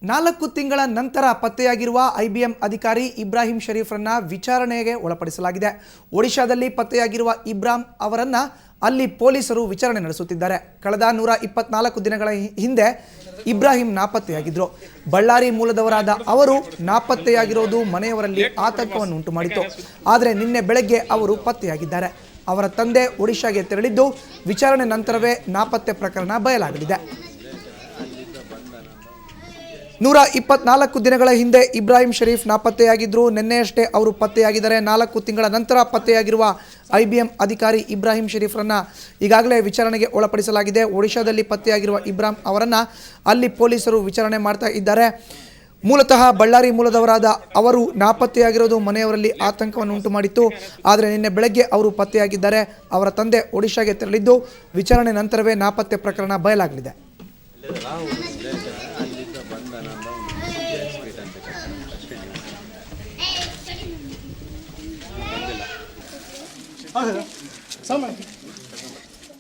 4 ತಿಂಗಳ ನಂತರ ಪತ್ತೆಯಾಗಿರುವ ಐಬಿಎಂ ಅಧಿಕಾರಿ ಇಬ್ರಾಹಿಂ ಶರೀಫ್ರನ್ನ ವಿಚಾರಣೆಗೆ ಒಳಪಡಿಸಲಾಗಿದೆ. ಒಡಿಶಾದಲ್ಲಿ ಪತ್ತೆಯಾಗಿರುವ ಇಬ್ರಾಹಿಂ ಅವರನ್ನ ಅಲ್ಲಿ ಪೊಲೀಸರು ವಿಚಾರಣೆ ನಡೆಸುತ್ತಿದ್ದಾರೆ. ಕಳೆದ 124 ದಿನಗಳ ಹಿಂದೆ ಇಬ್ರಾಹಿಂ ನಾಪತ್ತೆಯಾಗಿದ್ರು. ಬಳ್ಳಾರಿ ಮೂಲದವರಾದ ಅವರು ನಾಪತ್ತೆಯಾಗಿರೋದು ಮನೆಯವರಲ್ಲಿ ಆತಂಕವನ್ನು ಉಂಟು ಮಾಡಿತು. ಆದರೆ ನಿನ್ನೆ ಬೆಳಗ್ಗೆ ಅವರು ಪತ್ತೆಯಾಗಿದ್ದಾರೆ. ಅವರ ತಂದೆ ಒಡಿಶಾಗೆ ತೆರಳಿದ್ದು ವಿಚಾರಣೆ ನಂತರವೇ ನಾಪತ್ತೆ ಪ್ರಕರಣ ಬಯಲಾಗಲಿದೆ. 124 ದಿನಗಳ ಹಿಂದೆ ಇಬ್ರಾಹಿಂ ಶರೀಫ್ ನಾಪತ್ತೆಯಾಗಿದ್ದರು. ನಿನ್ನೆಯಷ್ಟೇ ಅವರು ಪತ್ತೆಯಾಗಿದ್ದಾರೆ. 4 ತಿಂಗಳ ನಂತರ ಪತ್ತೆಯಾಗಿರುವ ಐಬಿಎಂ ಅಧಿಕಾರಿ ಇಬ್ರಾಹಿಂ ಶರೀಫ್ರನ್ನ ಈಗಾಗಲೇ ವಿಚಾರಣೆಗೆ ಒಳಪಡಿಸಲಾಗಿದೆ. ಒಡಿಶಾದಲ್ಲಿ ಪತ್ತೆಯಾಗಿರುವ ಇಬ್ರಾಹಿಂ ಅವರನ್ನು ಅಲ್ಲಿ ಪೊಲೀಸರು ವಿಚಾರಣೆ ಮಾಡ್ತಾ ಇದ್ದಾರೆ. ಮೂಲತಃ ಬಳ್ಳಾರಿ ಮೂಲದವರಾದ ಅವರು ನಾಪತ್ತೆಯಾಗಿರೋದು ಮನೆಯವರಲ್ಲಿ ಆತಂಕವನ್ನು ಉಂಟು ಮಾಡಿತ್ತು. ಆದರೆ ನಿನ್ನೆ ಬೆಳಗ್ಗೆ ಅವರು ಪತ್ತೆಯಾಗಿದ್ದಾರೆ. ಅವರ ತಂದೆ ಒಡಿಶಾಗೆ ತೆರಳಿದ್ದು ವಿಚಾರಣೆ ನಂತರವೇ ನಾಪತ್ತೆ ಪ್ರಕರಣ ಬಯಲಾಗಲಿದೆ.